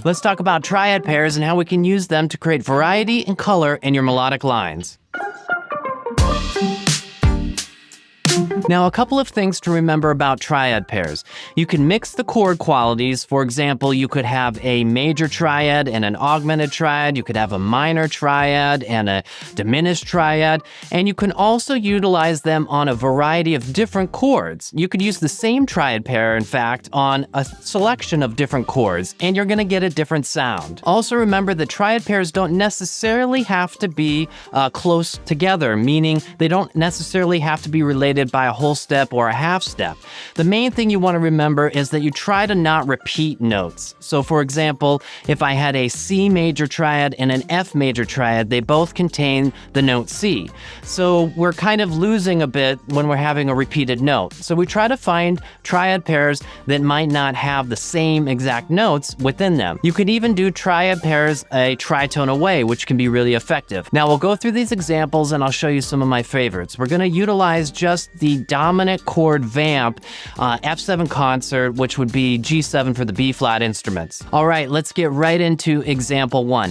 Let's talk about triad pairs and how we can use them to create variety and color in your melodic lines. Now, a couple of things to remember about triad pairs. You can mix the chord qualities. For example, you could have a major triad and an augmented triad. You could have a minor triad and a diminished triad. And you can also utilize them on a variety of different chords. You could use the same triad pair, in fact, on a selection of different chords, and you're going to get a different sound. Also remember that triad pairs don't necessarily have to be close together, meaning they don't necessarily have to be related by a whole step or a half step. The main thing you want to remember is that you try to not repeat notes. So for example, if I had a C major triad and an F major triad, they both contain the note C. So we're kind of losing a bit when we're having a repeated note. So we try to find triad pairs that might not have the same exact notes within them. You could even do triad pairs a tritone away, which can be really effective. Now we'll go through these examples and I'll show you some of my favorites. We're going to utilize just the dominant chord vamp, F7 concert, which would be G7 for the B flat instruments. All right, let's get right into example 1.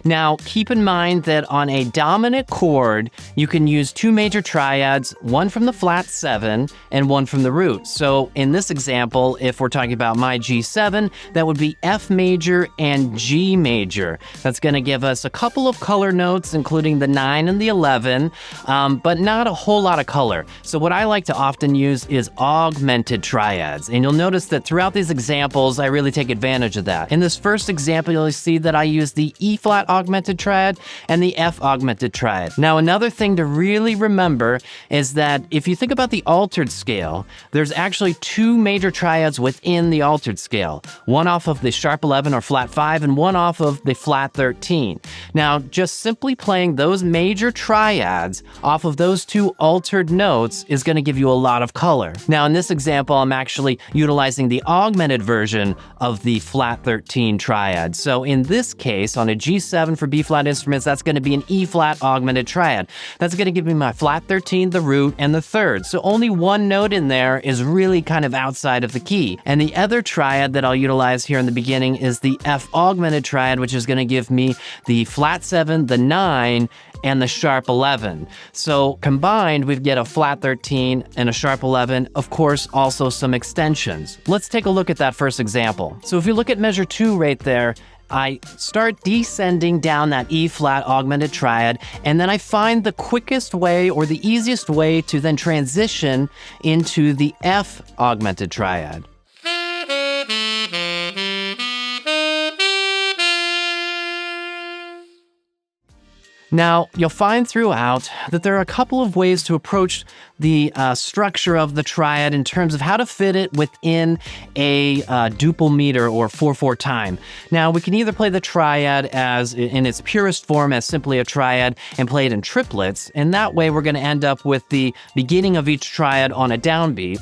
Now, keep in mind that on a dominant chord, you can use two major triads, one from the flat 7 and one from the root. So in this example, if we're talking about my G7, that would be F major and G major. That's going to give us a couple of color notes, including the 9 and the 11, but not a whole lot of color. So what I like to often use is augmented triads. And you'll notice that throughout these examples, I really take advantage of that. In this first example, you'll see that I use the E flat augmented triad and the F augmented triad. Now, another thing to really remember is that if you think about the altered scale, there's actually two major triads within the altered scale, one off of the sharp 11 or flat 5 and one off of the flat 13. Now, just simply playing those major triads off of those two altered notes is going to give you a lot of color. Now, in this example, I'm actually utilizing the augmented version of the flat 13 triad. So in this case, on a G7 for B flat instruments, that's going to be an E flat augmented triad. That's going to give me my flat 13, the root, and the third. So only one note in there is really kind of outside of the key. And the other triad that I'll utilize here in the beginning is the F augmented triad, which is going to give me the flat 7, the 9, and the sharp 11. So combined, we get a flat 13 and a sharp 11, of course, also some extensions. Let's take a look at that first example. So if you look at measure 2 right there, I start descending down that E flat augmented triad, and then I find the quickest way or the easiest way to then transition into the F augmented triad. Now, you'll find throughout that there are a couple of ways to approach the structure of the triad in terms of how to fit it within a duple meter or 4/4 time. Now, we can either play the triad as in its purest form as simply a triad and play it in triplets, and that way we're going to end up with the beginning of each triad on a downbeat.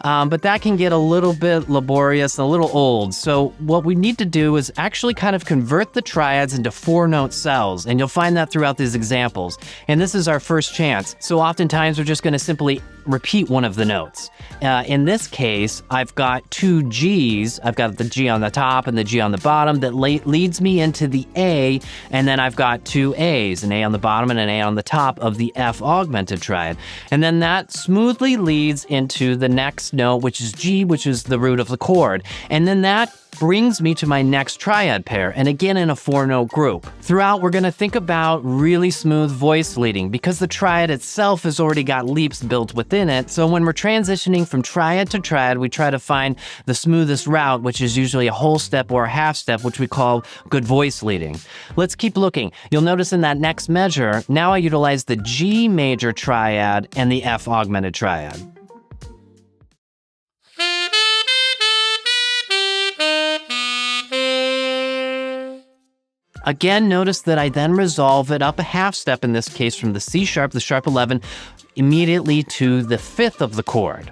But that can get a little bit laborious and a little old. So what we need to do is actually kind of convert the triads into 4-note cells, and you'll find that throughout these examples. And this is our first chance. So oftentimes we're just going to simply repeat one of the notes. In this case, I've got two Gs. I've got the G on the top and the G on the bottom that leads me into the A, and then I've got two As, an A on the bottom and an A on the top of the F augmented triad. And then that smoothly leads into the next note, which is G, which is the root of the chord. And then that brings me to my next triad pair, and again in a 4-note group. Throughout, we're going to think about really smooth voice leading because the triad itself has already got leaps built within it. So when we're transitioning from triad to triad, we try to find the smoothest route, which is usually a whole step or a half step, which we call good voice leading. Let's keep looking. You'll notice in that next measure, now I utilize the G major triad and the F augmented triad. Again, notice that I then resolve it up a half step, in this case from the C sharp, the sharp 11, immediately to the 5th of the chord.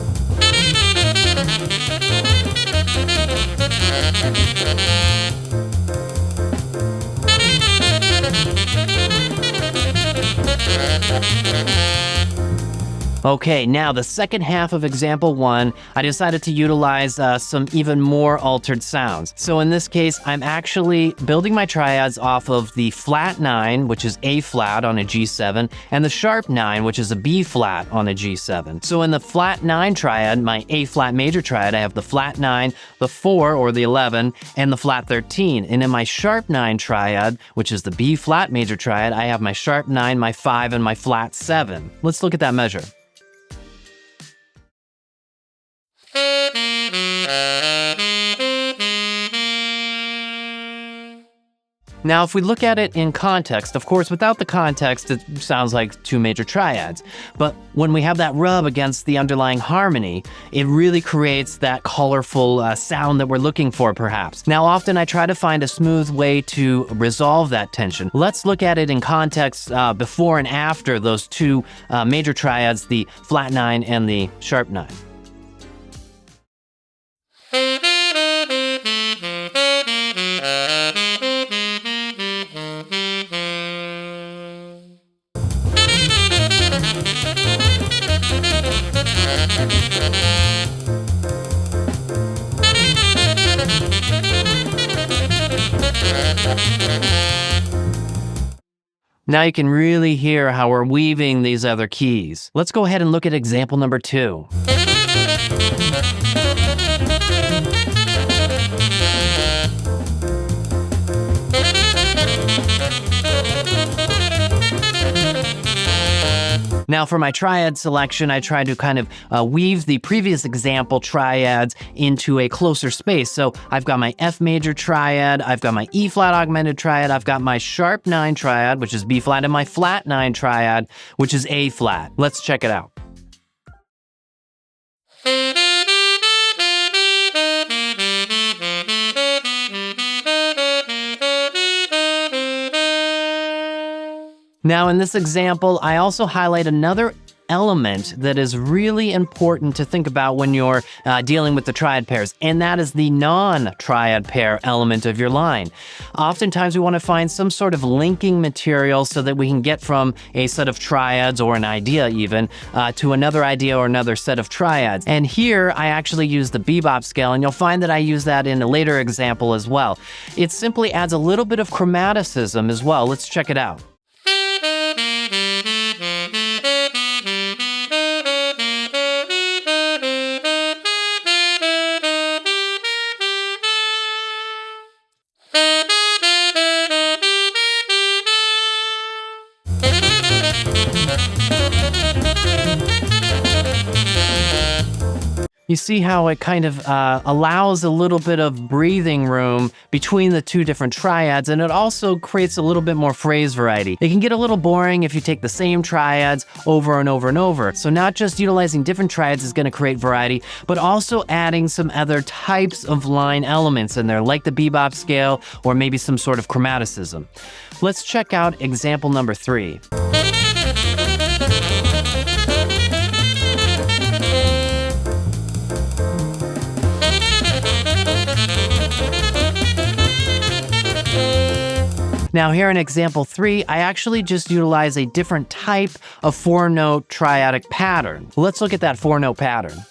Okay, now the second half of example 1, I decided to utilize some even more altered sounds. So in this case, I'm actually building my triads off of the flat 9, which is A flat on a G7, and the sharp 9, which is a B flat on a G7. So in the flat 9 triad, my A flat major triad, I have the flat 9, the 4 or the 11, and the flat 13. And in my sharp 9 triad, which is the B flat major triad, I have my sharp 9, my 5, and my flat 7. Let's look at that measure. Now, if we look at it in context, of course, without the context, it sounds like two major triads. But when we have that rub against the underlying harmony, it really creates that colorful sound that we're looking for, perhaps. Now, often I try to find a smooth way to resolve that tension. Let's look at it in context before and after those two major triads, the flat 9 and the sharp 9. Now you can really hear how we're weaving these other keys. Let's go ahead and look at example number 2. Now for my triad selection, I tried to kind of weave the previous example triads into a closer space. So I've got my F major triad, I've got my E flat augmented triad, I've got my sharp 9 triad, which is B flat, and my flat 9 triad, which is A flat. Let's check it out. Now in this example, I also highlight another element that is really important to think about when you're dealing with the triad pairs, and that is the non-triad pair element of your line. Oftentimes we want to find some sort of linking material so that we can get from a set of triads, or an idea even, to another idea or another set of triads. And here I actually use the bebop scale, and you'll find that I use that in a later example as well. It simply adds a little bit of chromaticism as well. Let's check it out. You see how it kind of allows a little bit of breathing room between the two different triads, and it also creates a little bit more phrase variety. It can get a little boring if you take the same triads over and over and over. So not just utilizing different triads is going to create variety, but also adding some other types of line elements in there, like the bebop scale or maybe some sort of chromaticism. Let's check out example number 3. Now here in example 3, I actually just utilize a different type of 4-note triadic pattern. Let's look at that 4-note pattern.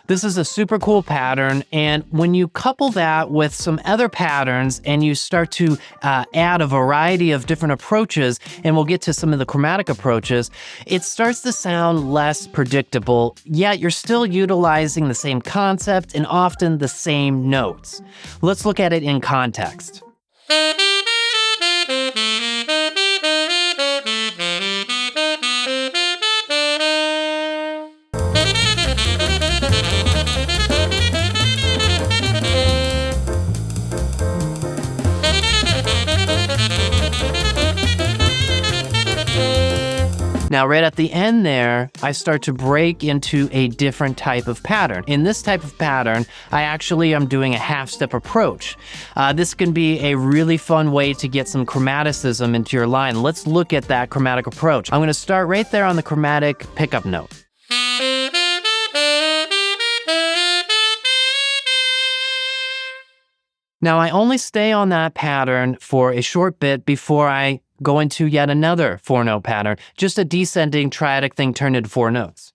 This is a super cool pattern, and when you couple that with some other patterns and you start to add a variety of different approaches, and we'll get to some of the chromatic approaches, it starts to sound less predictable, yet you're still utilizing the same concept and often the same notes. Let's look at it in context. Now, right at the end there, I start to break into a different type of pattern. In this type of pattern, I actually am doing a half-step approach. This can be a really fun way to get some chromaticism into your line. Let's look at that chromatic approach. I'm going to start right there on the chromatic pickup note. Now, I only stay on that pattern for a short bit before I go into yet another 4-note pattern, just a descending triadic thing turned into 4 notes.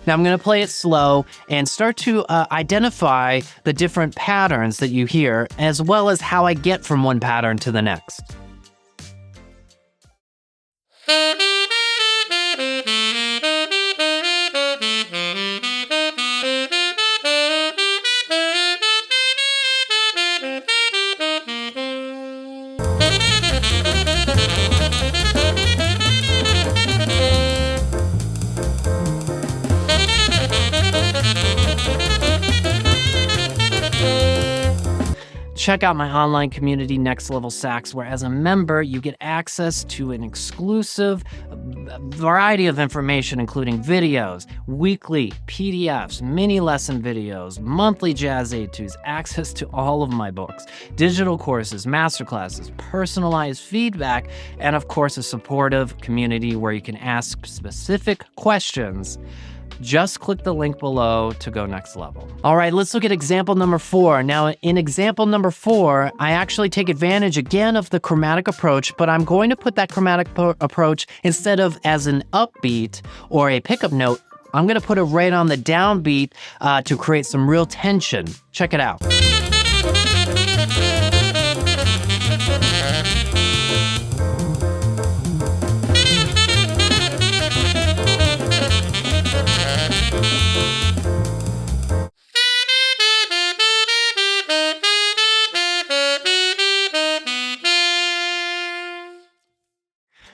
Now I'm going to play it slow and start to identify the different patterns that you hear, as well as how I get from one pattern to the next. Check out my online community, Next Level Sax, where as a member, you get access to an exclusive variety of information, including videos, weekly PDFs, mini lesson videos, monthly jazz etudes, access to all of my books, digital courses, masterclasses, personalized feedback, and of course, a supportive community where you can ask specific questions. Just click the link below to go next level. All right, let's look at example number 4. Now, in example number 4, I actually take advantage again of the chromatic approach, but I'm going to put that chromatic approach instead of as an upbeat or a pickup note, I'm going to put it right on the downbeat to create some real tension. Check it out.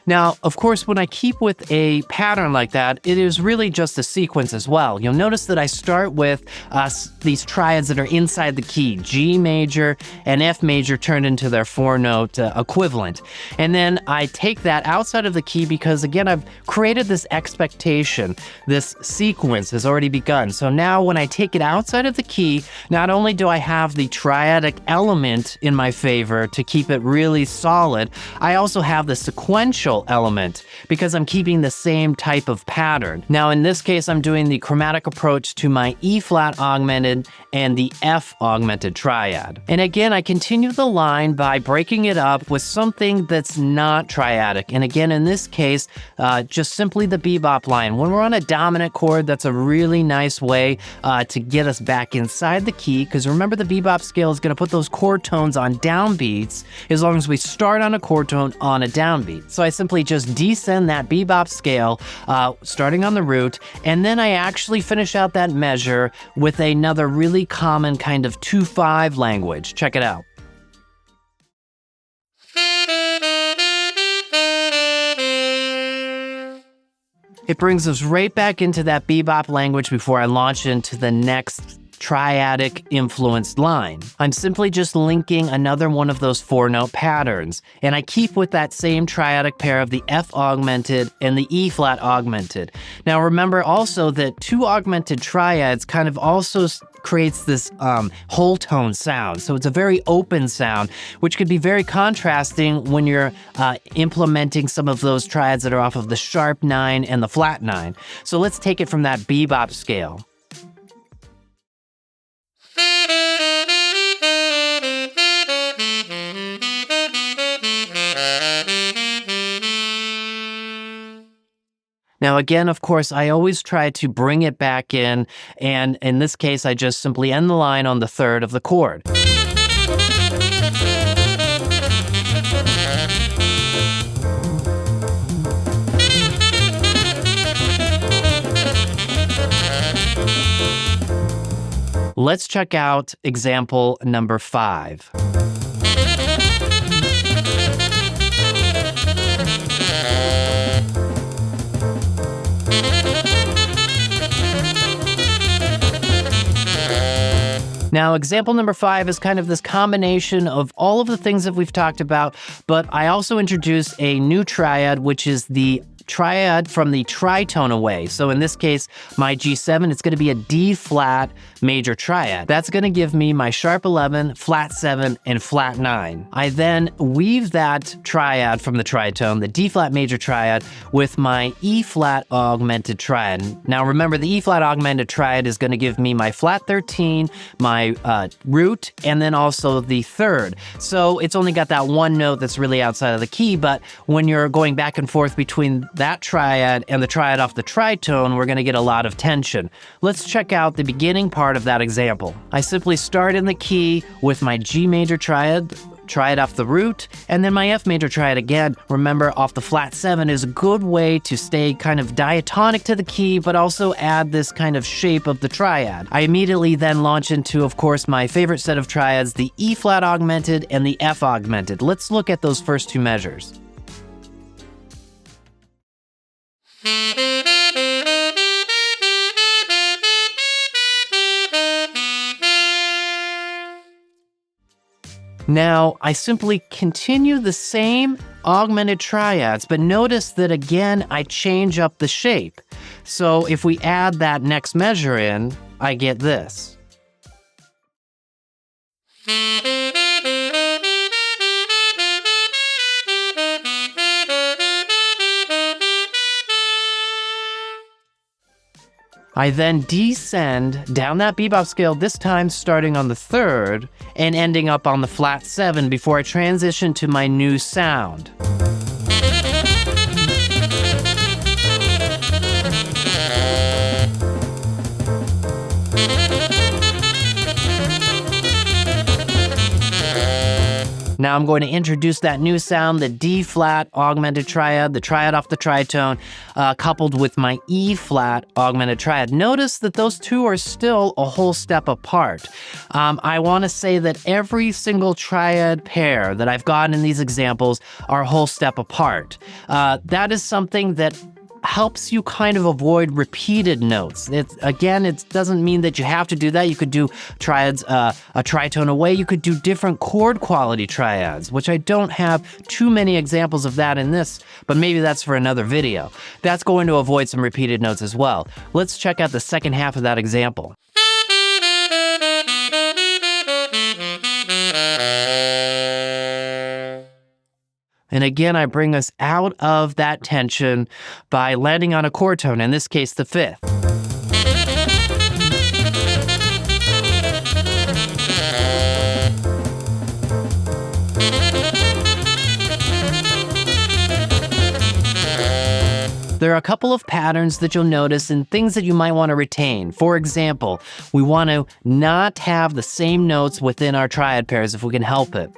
Now, of course, when I keep with a pattern like that, it is really just a sequence as well. You'll notice that I start with these triads that are inside the key, G major and F major turned into their 4-note equivalent. And then I take that outside of the key because, again, I've created this expectation. This sequence has already begun. So now when I take it outside of the key, not only do I have the triadic element in my favor to keep it really solid, I also have the sequential element because I'm keeping the same type of pattern. Now, in this case, I'm doing the chromatic approach to my E flat augmented and the F augmented triad. And again, I continue the line by breaking it up with something that's not triadic. And again, in this case, just simply the bebop line. When we're on a dominant chord, that's a really nice way to get us back inside the key, because remember, the bebop scale is going to put those chord tones on downbeats as long as we start on a chord tone on a downbeat. So I simply just descend that bebop scale, starting on the root, and then I actually finish out that measure with another really common kind of 2-5 language. Check it out. It brings us right back into that bebop language before I launch into the next triadic influenced line. I'm simply just linking another one of those 4-note patterns, and I keep with that same triadic pair of the F augmented and the E flat augmented. Now remember also that 2 augmented triads kind of also creates this whole tone sound. So it's a very open sound, which could be very contrasting when you're implementing some of those triads that are off of the sharp 9 and the flat 9. So let's take it from that bebop scale. Now, again, of course, I always try to bring it back in, and in this case, I just simply end the line on the 3rd of the chord. Let's check out example number 5. Now, example number 5 is kind of this combination of all of the things that we've talked about, but I also introduced a new triad, which is the triad from the tritone away. So in this case, my G7, it's going to be a D flat major triad. That's going to give me my sharp 11, flat 7, and flat 9. I then weave that triad from the tritone, the D flat major triad, with my E flat augmented triad. Now remember, the E flat augmented triad is going to give me my flat 13, my root, and then also the third. So it's only got that one note that's really outside of the key, but when you're going back and forth between that triad and the triad off the tritone, we're going to get a lot of tension. Let's check out the beginning part of that example. I simply start in the key with my G major triad off the root, and then my F major triad again. Remember, off the flat 7 is a good way to stay kind of diatonic to the key, but also add this kind of shape of the triad. I immediately then launch into, of course, my favorite set of triads, the E flat augmented and the F augmented. Let's look at those first two measures. Now, I simply continue the same augmented triads, but notice that again, I change up the shape. So if we add that next measure in, I get this. I then descend down that bebop scale, this time starting on the third and ending up on the flat 7 before I transition to my new sound. Now I'm going to introduce that new sound, the D flat augmented triad, the triad off the tritone, coupled with my E flat augmented triad. Notice that those two are still a whole step apart. I want to say that every single triad pair that I've got in these examples are a whole step apart. That is something that helps you kind of avoid repeated notes. It doesn't mean that you have to do that. You could do triads a tritone away. You could do different chord quality triads, which I don't have too many examples of that in this, but maybe that's for another video. That's going to avoid some repeated notes as well. Let's check out the second half of that example. And again, I bring us out of that tension by landing on a chord tone, in this case, the 5th. There are a couple of patterns that you'll notice and things that you might want to retain. For example, we want to not have the same notes within our triad pairs if we can help it.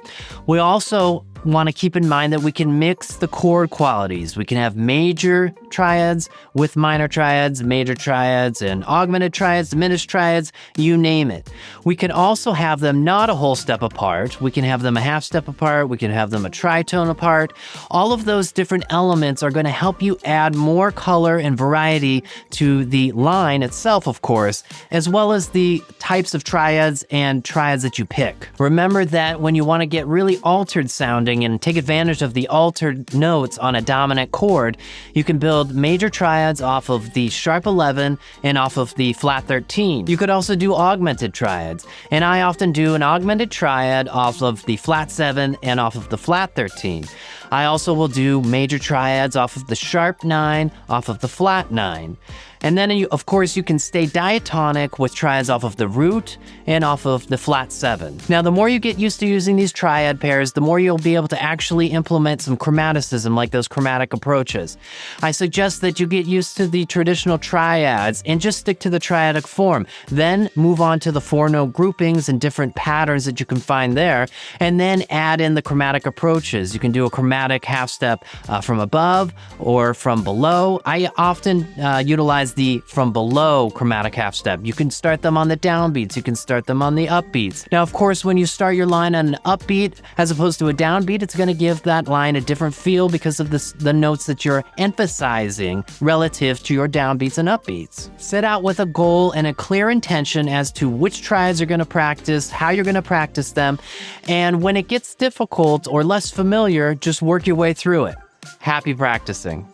We also want to keep in mind that we can mix the chord qualities. We can have major triads with minor triads, major triads, and augmented triads, diminished triads, you name it. We can also have them not a whole step apart. We can have them a half step apart. We can have them a tritone apart. All of those different elements are going to help you add more color and variety to the line itself, of course, as well as the types of triads and triads that you pick. Remember that when you want to get really altered sounding and take advantage of the altered notes on a dominant chord, you can build major triads off of the sharp 11 and off of the flat 13. You could also do augmented triads, and I often do an augmented triad off of the flat 7 and off of the flat 13. I also will do major triads off of the sharp 9, off of the flat 9. And then, of course, you can stay diatonic with triads off of the root and off of the flat 7. Now, the more you get used to using these triad pairs, the more you'll be able to actually implement some chromaticism, like those chromatic approaches. I suggest that you get used to the traditional triads and just stick to the triadic form. Then move on to the 4-note groupings and different patterns that you can find there, and then add in the chromatic approaches. You can do a chromatic half step from above or from below. I often utilize the from below chromatic half step. You can start them on the downbeats. You can start them on the upbeats. Now, of course, when you start your line on an upbeat as opposed to a downbeat, it's going to give that line a different feel because of the notes that you're emphasizing relative to your downbeats and upbeats. Set out with a goal and a clear intention as to which triads you're going to practice, how you're going to practice them, and when it gets difficult or less familiar, just work your way through it. Happy practicing.